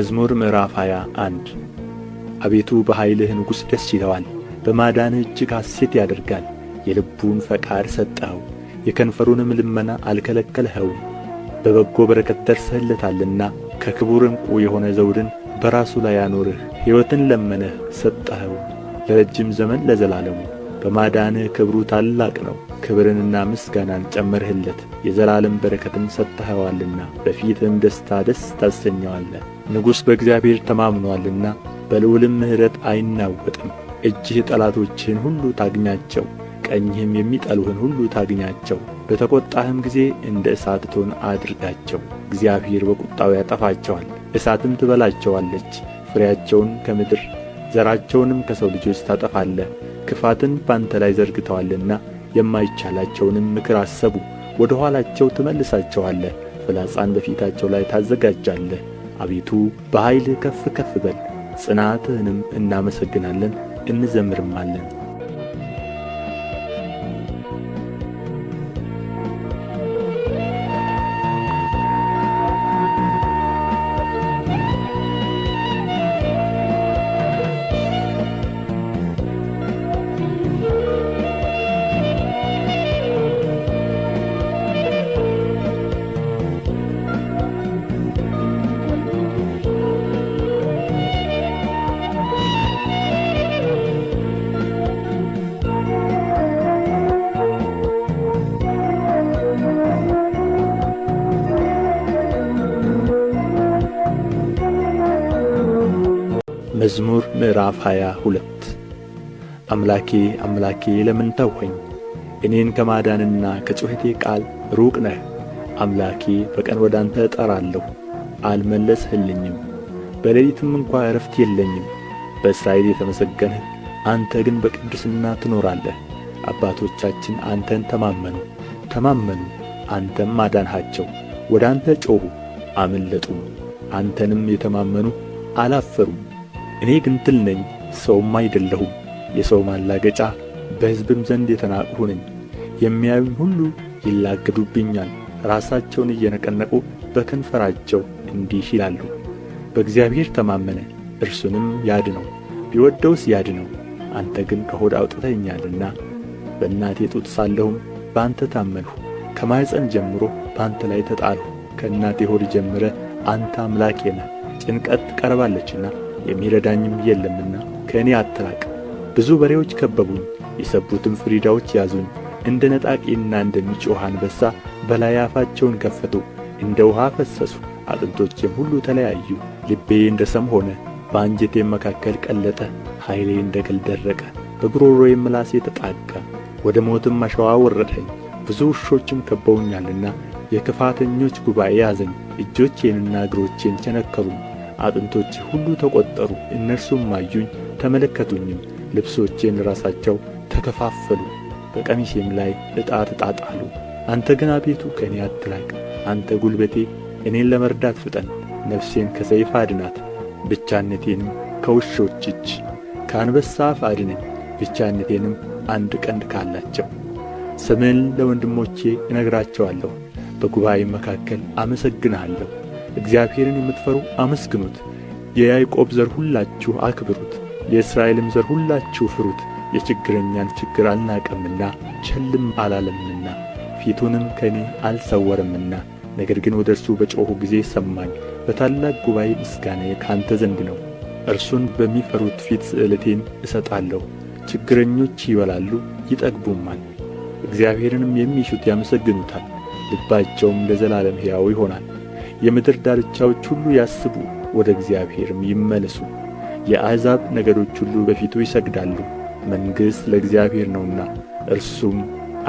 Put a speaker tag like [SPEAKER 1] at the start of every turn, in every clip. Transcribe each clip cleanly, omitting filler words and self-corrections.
[SPEAKER 1] መዝሙር ምዕራፍ 21 አቤቱ በኃይልህ ንጉሥ ደስ ይለዋል፣ በማዳንህ እጅግ ሐሴት ያደርጋል። የልቡን ፈቃድ ሰጠኸው፣ የከንፈሩንም ልመና አልከለከልኸውም። በበጎ በረከት ደርሰህለታልና ከክቡር ዕንቍ የሆነ ዘውድን በራሱ ላይ አኖርህ። ሕይወትን ለመነህ ሰጠኸው፣ ለረጅም ዘመን ለዘላለሙ። በማዳንህ ክብሩ ታላቅ ነው፣ ክብርንና ምስጋናን ጨመርህለት። የዘላለም በረከትን ሰጥተኸዋልና በፊትህም ደስታ ደስ ታሰኘዋለህ። ንጉሥ በእግዚአብሔር ተማምኖአልና በልዑልም ምሕረት አይናወጥም። እጅህ ጠላቶችህን ሁሉ ታግኛቸው፣ ቀኝህም የሚጠሉህን ሁሉ ታግኛቸው። በተቈጣህም ጊዜ እንደ እሳት እቶን አድርጋቸው። እግዚአብሔር በቍጣው ያጠፋቸዋል፣ እሳትም ትበላቸዋለች። ፍሬያቸውን ከምድር ዘራቸውንም ከሰው ልጆች ታጠፋለህ። ክፋትን ባንተ ላይ ዘርግተዋልና የማይቻላቸውንም ምክር አሰቡ። ወደ ኋላቸው ትመልሳቸዋለህ፣ ፍላጻን በፊታቸው ላይ ታዘጋጃለህ። አቤቱ በኃይልህ ከፍ ከፍ በል፣ ጽናትህንም እናመሰግናለን እንዘምርማለን። መዝሙር ምዕራፍ 22 አምላኬ አምላኬ ለምን ተውኸኝ? እኔን ከማዳንና ከጩኸቴ ቃል ሩቅ ነህ። አምላኬ በቀን ወደ አንተ እጠራለሁ፣ አልመለስህልኝም። በሌሊትም እንኳ ዕረፍት የለኝም። በእስራኤል የተመሰገንህ አንተ ግን በቅድስና ትኖራለህ። አባቶቻችን አንተን ተማመኑ፣ አንተም አዳንሃቸው። ወደ አንተ ጮኹ አመለጡም፣ አንተንም የተማመኑ አላፈሩም። እኔ ግን ትል ነኝ፣ ሰውም አይደለሁም፣ የሰው ማላገጫ፣ በሕዝብም ዘንድ የተናቅሁ ነኝ። የሚያዩኝ ሁሉ ይላገዱብኛል፣ ራሳቸውን እየነቀነቁ በከንፈራቸው እንዲህ ይላሉ። በእግዚአብሔር ተማመነ፣ እርሱንም ያድነው፣ ቢወድደውስ ያድነው። አንተ ግን ከሆድ አውጥተኸኛልና በእናቴ ጡት ሳለሁም በአንተ ታመንሁ። ከማኅፀን ጀምሮ በአንተ ላይ ተጣልሁ። ከእናቴ ሆድ ጀምረህ አንተ አምላኬ ነህ። ጭንቀት ቀርባለችና የሚረዳኝም የለምና ከእኔ አትራቅ። ብዙ በሬዎች ከበቡኝ፣ የሰቡትም ፍሪዳዎች ያዙኝ። እንደ ነጣቂና እንደሚጮኽ አንበሳ በላዬ አፋቸውን ከፈቱ። እንደ ውኃ ፈሰሱ፣ አጥንቶቼም ሁሉ ተለያዩ። ልቤ እንደ ሰም ሆነ፣ በአንጀቴም መካከል ቀለጠ። ኃይሌ እንደ ገል ደረቀ፣ በጕሮሮዬም ምላሴ ተጣጋ። ወደ ሞትም አሸዋ አወረድኸኝ። ብዙ ውሾችም ከበውኛልና የክፋተኞች ጉባኤ ያዘኝ። እጆቼንና እግሮቼን ቸነከሩኝ። አጥንቶቼ ሁሉ ተቈጠሩ፣ እነርሱም አዩኝ ተመለከቱኝም። ልብሶቼን ራሳቸው ተከፋፈሉ፣ በቀሚሴም ላይ ዕጣ ተጣጣሉ። አንተ ግን አቤቱ ከእኔ አትራቅ። አንተ ጕልበቴ፣ እኔን ለመርዳት ፍጠን። ነፍሴን ከሰይፍ አድናት፣ ብቻነቴንም ከውሾች እጅ። ከአንበሳ አፍ አድነኝ፣ ብቻነቴንም አንድ ቀንድ ካላቸው። ስምህን ለወንድሞቼ እነግራቸዋለሁ፣ በጉባኤም መካከል አመሰግንሃለሁ። እግዚአብሔርን የምትፈሩ አመስግኑት፣ የያዕቆብ ዘር ሁላችሁ አክብሩት፣ የእስራኤልም ዘር ሁላችሁ ፍሩት። የችግረኛን ችግር አልናቀምና ቸልም አላለምና ፊቱንም ከእኔ አልሰወረምና። ነገር ግን ወደ እርሱ በጮኹ ጊዜ ሰማኝ። በታላቅ ጉባኤ ምስጋናዬ ከአንተ ዘንድ ነው። እርሱን በሚፈሩት ፊት ስእለቴን እሰጣለሁ። ችግረኞች ይበላሉ ይጠግቡማል፣ እግዚአብሔርንም የሚሹት ያመሰግኑታል። ልባቸውም ለዘላለም ሕያው ይሆናል። የምድር ዳርቻዎች ሁሉ ያስቡ፣ ወደ እግዚአብሔርም ይመለሱ። የአሕዛብ ነገዶች ሁሉ በፊቱ ይሰግዳሉ። መንግሥት ለእግዚአብሔር ነውና እርሱም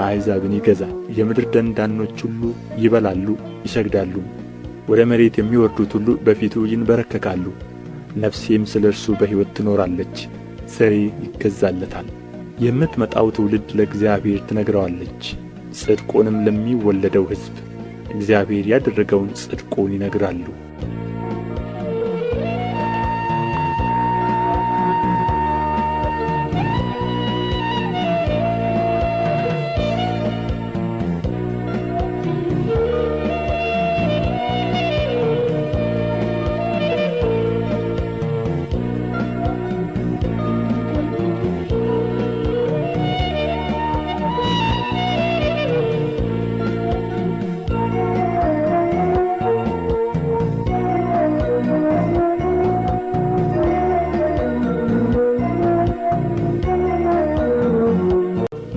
[SPEAKER 1] አሕዛብን ይገዛል። የምድር ደንዳኖች ሁሉ ይበላሉ ይሰግዳሉ። ወደ መሬት የሚወርዱት ሁሉ በፊቱ ይንበረከካሉ። ነፍሴም ስለ እርሱ በሕይወት ትኖራለች፣ ዘሬ ይገዛለታል። የምትመጣው ትውልድ ለእግዚአብሔር ትነግረዋለች፣ ጽድቁንም ለሚወለደው ሕዝብ እግዚአብሔር ያደረገውን ጽድቁን ይነግራሉ።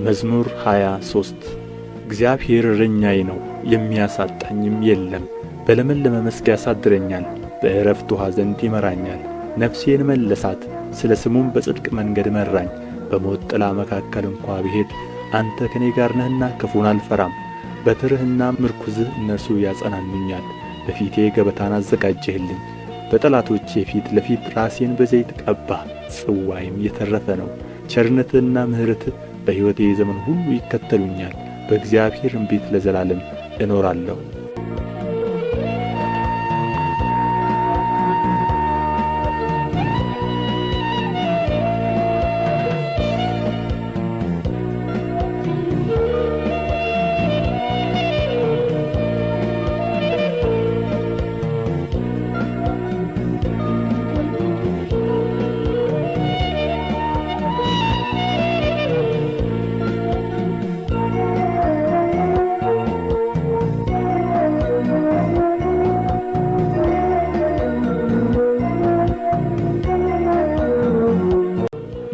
[SPEAKER 1] መዝሙር 23 እግዚአብሔር እረኛዬ ነው፣ የሚያሳጣኝም የለም። በለመለመ መስክ ያሳድረኛል፣ በዕረፍት ውኃ ዘንድ ይመራኛል። ነፍሴን መለሳት፣ ስለ ስሙም በጽድቅ መንገድ መራኝ። በሞት ጥላ መካከል እንኳ ብሄድ አንተ ከእኔ ጋር ነህና ክፉን አልፈራም። በትርህና ምርኩዝህ እነርሱ ያጸናኑኛል። በፊቴ ገበታን አዘጋጀህልኝ፣ በጠላቶቼ ፊት ለፊት ራሴን በዘይት ቀባህ። ጽዋዬም የተረፈ ነው። ቸርነትህና ምሕረትህ በሕይወቴ ዘመን ሁሉ ይከተሉኛል። በእግዚአብሔርም ቤት ለዘላለም እኖራለሁ።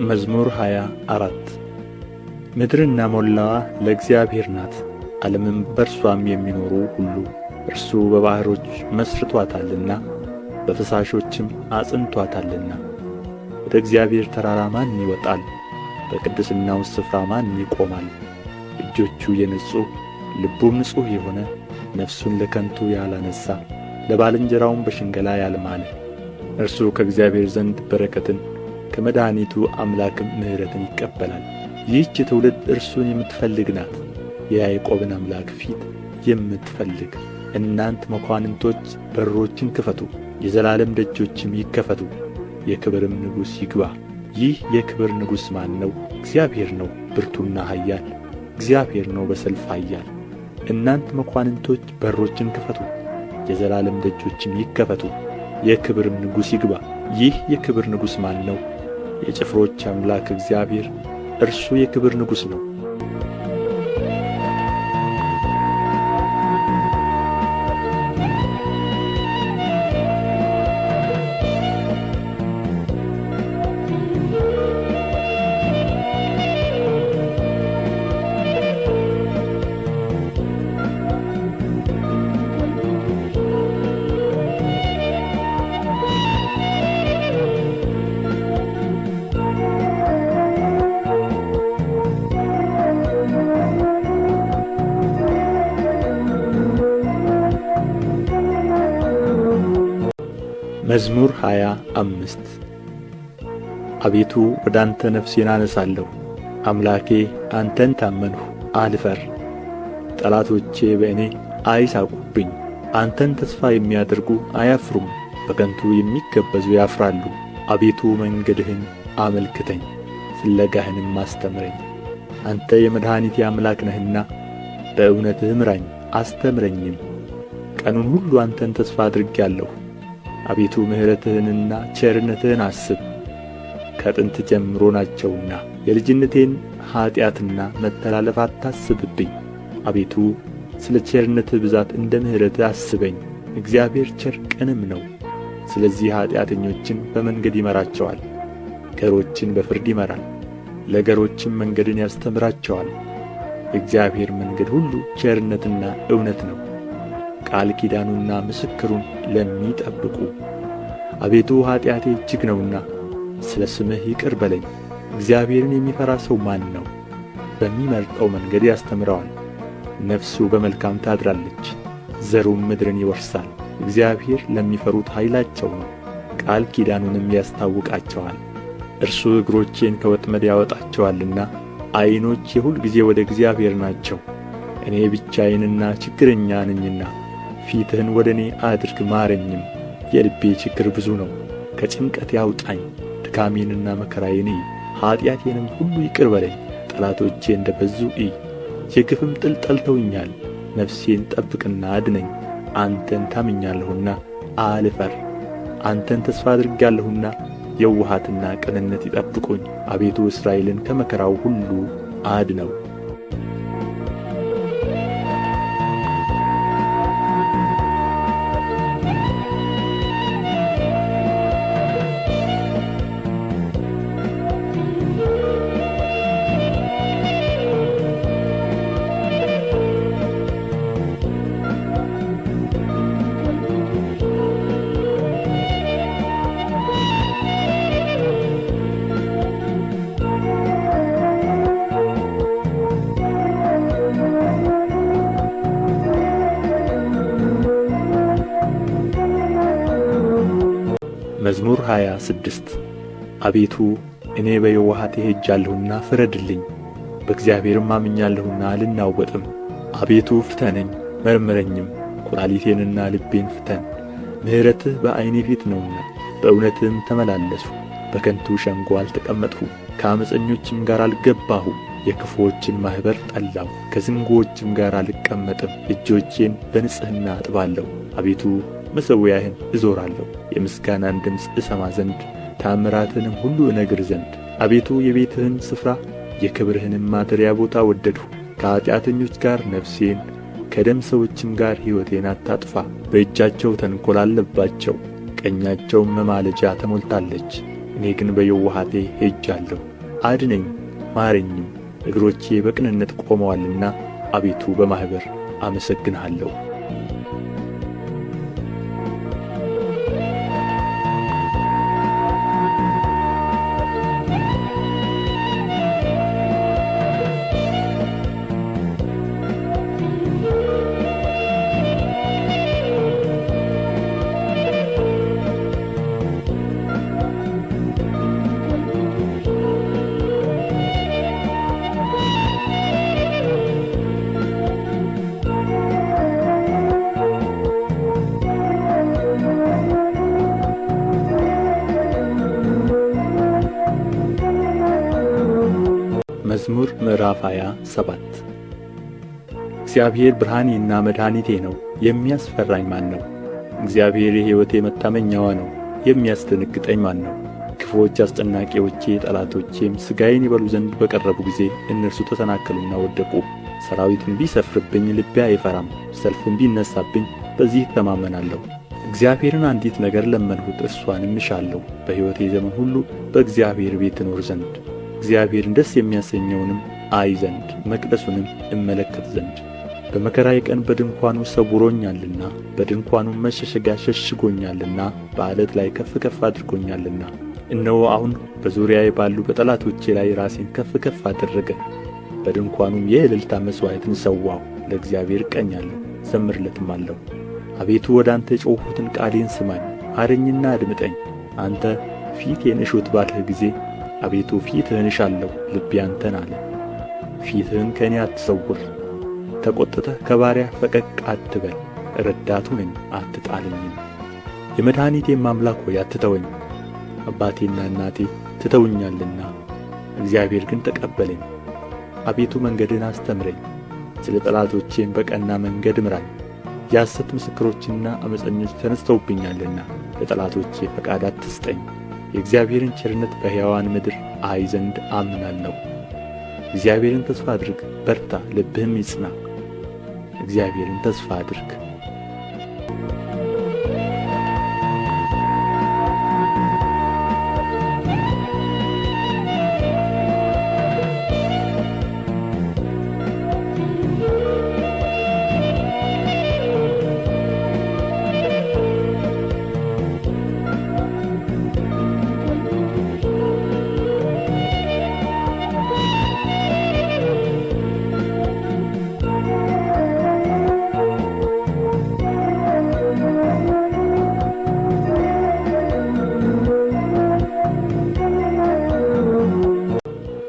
[SPEAKER 1] መዝሙር 24 ምድርና ሞላዋ ለእግዚአብሔር ናት፣ ዓለምም በእርሷም የሚኖሩ ሁሉ። እርሱ በባሕሮች መሥርቶአታልና በፈሳሾችም አጽንቶአታልና። ወደ እግዚአብሔር ተራራ ማን ይወጣል? በቅድስናው ስፍራ ማን ይቆማል? እጆቹ የነጹ ልቡም ንጹሕ የሆነ ነፍሱን ለከንቱ ያላነሣ ለባልንጀራውም በሽንገላ ያልማለ እርሱ ከእግዚአብሔር ዘንድ በረከትን ከመድኃኒቱ አምላክም ምሕረትን ይቀበላል። ይህች ትውልድ እርሱን የምትፈልግ ናት፣ የያዕቆብን አምላክ ፊት የምትፈልግ። እናንት መኳንንቶች በሮችን ክፈቱ፣ የዘላለም ደጆችም ይከፈቱ፣ የክብርም ንጉሥ ይግባ። ይህ የክብር ንጉሥ ማን ነው? እግዚአብሔር ነው፣ ብርቱና ኃያል እግዚአብሔር ነው፣ በሰልፍ ኃያል። እናንት መኳንንቶች በሮችን ክፈቱ፣ የዘላለም ደጆችም ይከፈቱ፣ የክብርም ንጉሥ ይግባ። ይህ የክብር ንጉሥ ማን ነው? የጭፍሮች አምላክ እግዚአብሔር እርሱ የክብር ንጉሥ ነው። መዝሙር 25 አቤቱ ወደ አንተ ነፍሴን አነሣለሁ። አምላኬ አንተን ታመንሁ፣ አልፈር። ጠላቶቼ በእኔ አይሳቁብኝ። አንተን ተስፋ የሚያደርጉ አያፍሩም፣ በከንቱ የሚገበዙ ያፍራሉ። አቤቱ መንገድህን አመልክተኝ፣ ፍለጋህንም አስተምረኝ። አንተ የመድኃኒቴ አምላክ ነህና በእውነትህ ምራኝ አስተምረኝም። ቀኑን ሁሉ አንተን ተስፋ አድርጌአለሁ። አቤቱ ምሕረትህንና ቸርነትህን አስብ፣ ከጥንት ጀምሮ ናቸውና። የልጅነቴን ኀጢአትና መተላለፍ አታስብብኝ። አቤቱ ስለ ቸርነትህ ብዛት እንደ ምሕረትህ አስበኝ። እግዚአብሔር ቸር ቅንም ነው። ስለዚህ ኀጢአተኞችን በመንገድ ይመራቸዋል፣ ገሮችን በፍርድ ይመራል፣ ለገሮችም መንገድን ያስተምራቸዋል። የእግዚአብሔር መንገድ ሁሉ ቸርነትና እውነት ነው፣ ቃል ኪዳኑና ምስክሩን ለሚጠብቁ። አቤቱ ኀጢአቴ እጅግ ነውና ስለ ስምህ ይቅር በለኝ። እግዚአብሔርን የሚፈራ ሰው ማን ነው? በሚመርጠው መንገድ ያስተምረዋል። ነፍሱ በመልካም ታድራለች፣ ዘሩም ምድርን ይወርሳል። እግዚአብሔር ለሚፈሩት ኃይላቸው ነው፣ ቃል ኪዳኑንም ያስታውቃቸዋል። እርሱ እግሮቼን ከወጥመድ ያወጣቸዋልና። ዓይኖቼ ሁልጊዜ ወደ እግዚአብሔር ናቸው። እኔ ብቻዬንና ችግረኛ ነኝና ፊትህን ወደ እኔ አድርግ ማረኝም። የልቤ ችግር ብዙ ነው፣ ከጭንቀት ያውጣኝ። ድካሜንና መከራዬን እይ፣ ኀጢአቴንም ሁሉ ይቅር በለኝ። ጠላቶቼ እንደ በዙ እይ፣ የግፍም ጥል ጠልተውኛል። ነፍሴን ጠብቅና አድነኝ። አንተን ታምኛለሁና አልፈር። አንተን ተስፋ አድርጌአለሁና የውሃትና ቅንነት ይጠብቁኝ። አቤቱ እስራኤልን ከመከራው ሁሉ አድነው። መዝሙር 26 አቤቱ እኔ በየዋሃቴ ሄጃለሁና ፍረድልኝ፣ በእግዚአብሔርም አምኛለሁና አልናወጥም። አቤቱ ፍተነኝ መርምረኝም፣ ኵላሊቴንና ልቤን ፍተን። ምሕረትህ በዓይኔ ፊት ነውና በእውነትህም ተመላለስሁ። በከንቱ ሸንጎ አልተቀመጥሁም፣ ከዓመፀኞችም ጋር አልገባሁም። የክፉዎችን ማኅበር ጠላሁ፣ ከዝንጉዎችም ጋር አልቀመጥም። እጆቼን በንጽሕና አጥባለሁ። አቤቱ መሠዊያህን እዞራለሁ፣ የምስጋናን ድምፅ እሰማ ዘንድ ተአምራትህንም ሁሉ እነግር ዘንድ። አቤቱ የቤትህን ስፍራ የክብርህንም ማደሪያ ቦታ ወደድሁ። ከኃጢአተኞች ጋር ነፍሴን ከደም ሰዎችም ጋር ሕይወቴን አታጥፋ። በእጃቸው ተንኰል አለባቸው፣ ቀኛቸውም መማለጃ ተሞልታለች። እኔ ግን በየዋሃቴ ሄጃለሁ። አድነኝ ማረኝም፣ እግሮቼ በቅንነት ቆመዋልና አቤቱ በማኅበር አመሰግንሃለሁ። መዝሙር ምዕራፍ 27 እግዚአብሔር ብርሃኔና መድኃኒቴ ነው፣ የሚያስፈራኝ ማን ነው? እግዚአብሔር የሕይወቴ መታመኛዋ ነው፣ የሚያስደነግጠኝ ማን ነው? ክፉዎች አስጨናቂዎቼ ጠላቶቼም ሥጋዬን ይበሉ ዘንድ በቀረቡ ጊዜ እነርሱ ተሰናከሉና ወደቁ። ሠራዊትም ቢሰፍርብኝ ልቤ አይፈራም፣ ሰልፍም ቢነሣብኝ በዚህ እተማመናለሁ። እግዚአብሔርን አንዲት ነገር ለመንሁት፣ እርሷንም እሻለሁ፣ በሕይወቴ ዘመን ሁሉ በእግዚአብሔር ቤት እኖር ዘንድ እግዚአብሔርን ደስ የሚያሰኘውንም አይ ዘንድ መቅደሱንም እመለከት ዘንድ። በመከራዬ ቀን በድንኳኑ ሰውሮኛልና በድንኳኑም መሸሸጊያ ሸሽጎኛልና በዓለት ላይ ከፍ ከፍ አድርጎኛልና። እነሆ አሁን በዙሪያዬ ባሉ በጠላቶቼ ላይ ራሴን ከፍ ከፍ አደረገ። በድንኳኑም የእልልታ መሥዋዕትን ሠዋሁ። ለእግዚአብሔር እቀኛለሁ እዘምርለትማለሁ። አቤቱ ወደ አንተ የጮኽሁትን ቃሌን ስማኝ፣ ማረኝና አድምጠኝ። አንተ ፊቴን እሹት ባልህ ጊዜ አቤቱ ፊትህን እሻለሁ፣ ልቤ አንተን አለ። ፊትህን ከእኔ አትሰውር፣ ተቈጥተህ ከባሪያህ ፈቀቅ አትበል። ረዳቱ ነኝ አትጣለኝም። የመድኃኒቴም አምላክ ሆይ አትተወኝ። አባቴና እናቴ ትተውኛልና እግዚአብሔር ግን ተቀበለኝ። አቤቱ መንገድህን አስተምረኝ፣ ስለ ጠላቶቼም በቀና መንገድ ምራኝ። የሐሰት ምስክሮችና ዓመፀኞች ተነሥተውብኛልና ለጠላቶቼ ፈቃድ አትስጠኝ። የእግዚአብሔርን ቸርነት በሕያዋን ምድር አይ ዘንድ አምናለሁ። እግዚአብሔርን ተስፋ አድርግ፣ በርታ፣ ልብህም ይጽና። እግዚአብሔርን ተስፋ አድርግ።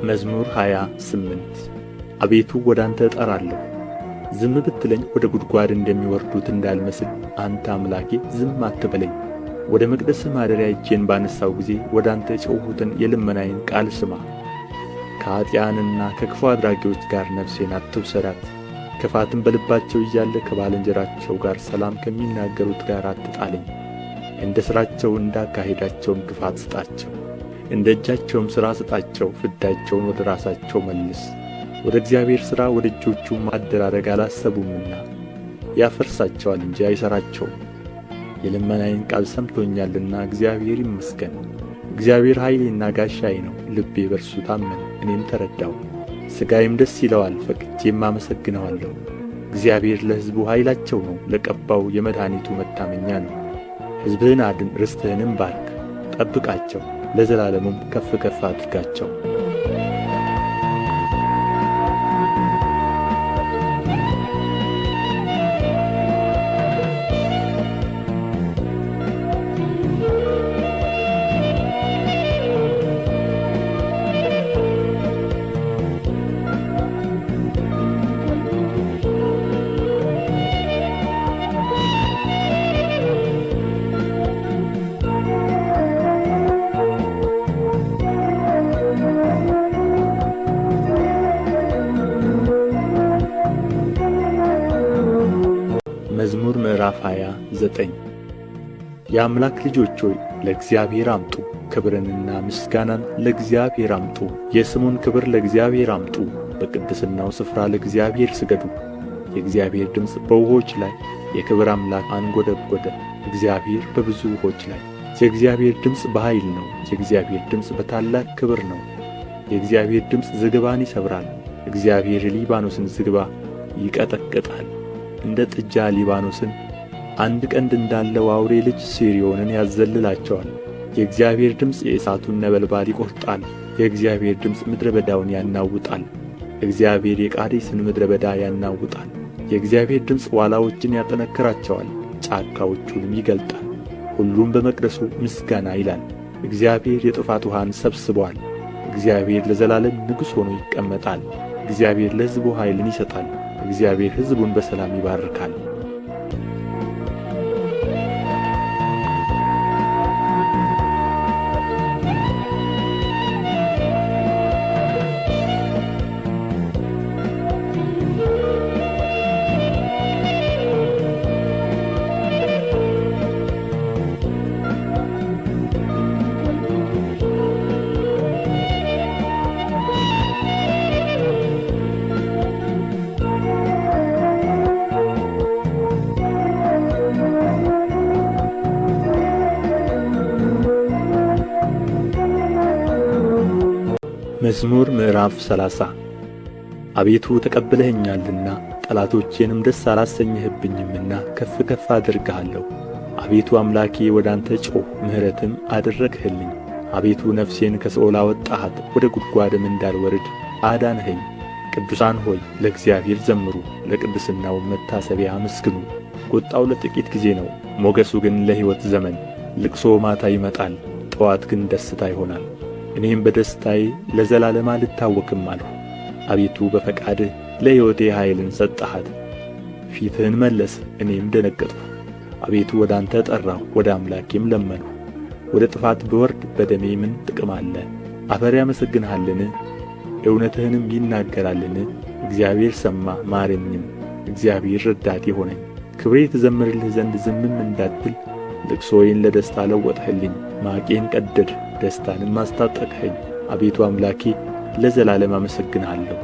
[SPEAKER 1] መዝሙር 28 አቤቱ ወደ አንተ እጠራለሁ፣ ዝም ብትለኝ ወደ ጕድጓድ እንደሚወርዱት እንዳልመስል አንተ አምላኬ ዝም አትበለኝ። ወደ መቅደስህ ማደሪያ እጄን ባነሣሁ ጊዜ ወደ አንተ የጮኽሁትን የልመናዬን ቃል ስማ። ከኀጥኣንና ከክፉ አድራጊዎች ጋር ነፍሴን አትውሰዳት። ክፋትም በልባቸው እያለ ከባልንጀራቸው ጋር ሰላም ከሚናገሩት ጋር አትጣለኝ። እንደ ሥራቸው እንደ አካሄዳቸውም ክፋት ስጣቸው፣ እንደ እጃቸውም ሥራ ስጣቸው። ፍዳቸውን ወደ ራሳቸው መልስ። ወደ እግዚአብሔር ሥራ ወደ እጆቹም አደራረግ አላሰቡምና ያፈርሳቸዋል እንጂ አይሠራቸውም። የልመናዬን ቃል ሰምቶኛልና እግዚአብሔር ይመስገን። እግዚአብሔር ኃይሌና ጋሻዬ ነው፣ ልቤ በእርሱ ታመነ፣ እኔም ተረዳሁ። ሥጋዬም ደስ ይለዋል፣ ፈቅጄም አመሰግነዋለሁ። እግዚአብሔር ለሕዝቡ ኃይላቸው ነው፣ ለቀባው የመድኃኒቱ መታመኛ ነው። ሕዝብህን አድን፣ ርስትህንም ባርክ፣ ጠብቃቸው፣ ለዘላለሙም ከፍ ከፍ አድርጋቸው። መዝሙር ምዕራፍ 29 የአምላክ ልጆች ሆይ ለእግዚአብሔር አምጡ፣ ክብርንና ምስጋናን ለእግዚአብሔር አምጡ። የስሙን ክብር ለእግዚአብሔር አምጡ፣ በቅድስናው ስፍራ ለእግዚአብሔር ስገዱ። የእግዚአብሔር ድምፅ በውኆች ላይ፣ የክብር አምላክ አንጐደጐደ። እግዚአብሔር በብዙ ውኆች ላይ። የእግዚአብሔር ድምፅ በኃይል ነው፣ የእግዚአብሔር ድምፅ በታላቅ ክብር ነው። የእግዚአብሔር ድምፅ ዝግባን ይሰብራል፣ እግዚአብሔር የሊባኖስን ዝግባ ይቀጠቅጣል። እንደ ጥጃ ሊባኖስን፣ አንድ ቀንድ እንዳለው አውሬ ልጅ ስርዮንን ያዘልላቸዋል። የእግዚአብሔር ድምፅ የእሳቱን ነበልባል ይቈርጣል። የእግዚአብሔር ድምፅ ምድረ በዳውን ያናውጣል። እግዚአብሔር የቃዴስን ምድረ በዳ ያናውጣል። የእግዚአብሔር ድምፅ ዋላዎችን ያጠነክራቸዋል፣ ጫካዎቹንም ይገልጣል። ሁሉም በመቅደሱ ምስጋና ይላል። እግዚአብሔር የጥፋት ውኃን ሰብስቦአል። እግዚአብሔር ለዘላለም ንጉሥ ሆኖ ይቀመጣል። እግዚአብሔር ለሕዝቡ ኃይልን ይሰጣል። እግዚአብሔር ሕዝቡን በሰላም ይባርካል። መዝሙር ምዕራፍ 30 አቤቱ ተቀብለኸኛልና ጠላቶቼንም ደስ አላሰኘህብኝምና ከፍ ከፍ አደርግሃለሁ። አቤቱ አምላኬ ወደ አንተ ጮኽሁ፣ ምሕረትም አደረግህልኝ። አቤቱ ነፍሴን ከሲኦል አወጣሃት፣ ወደ ጕድጓድም እንዳልወርድ አዳንኸኝ። ቅዱሳን ሆይ ለእግዚአብሔር ዘምሩ፣ ለቅድስናውም መታሰቢያ አመስግኑ። ቍጣው ለጥቂት ጊዜ ነው፣ ሞገሱ ግን ለሕይወት ዘመን። ልቅሶ ማታ ይመጣል፣ ጠዋት ግን ደስታ ይሆናል። እኔም በደስታዬ ለዘላለም አልታወክም አልሁ። አቤቱ በፈቃድህ ለሕይወቴ ኃይልን ሰጠሃት። ፊትህን መለስህ፣ እኔም ደነገጥሁ። አቤቱ ወደ አንተ ጠራሁ፣ ወደ አምላኬም ለመንሁ። ወደ ጥፋት ብወርድ በደሜ ምን ጥቅም አለ? አፈር ያመሰግንሃልን? እውነትህንም ይናገራልን? እግዚአብሔር ሰማ ማረኝም፣ እግዚአብሔር ረዳቴ ሆነኝ። ክብሬ ትዘምርልህ ዘንድ ዝምም እንዳትል ልቅሶዬን ለደስታ ለወጥህልኝ። ማቄን ቀደድህ፣ ደስታንም አስታጠቅኸኝ። አቤቱ አምላኬ ለዘላለም አመሰግንሃለሁ።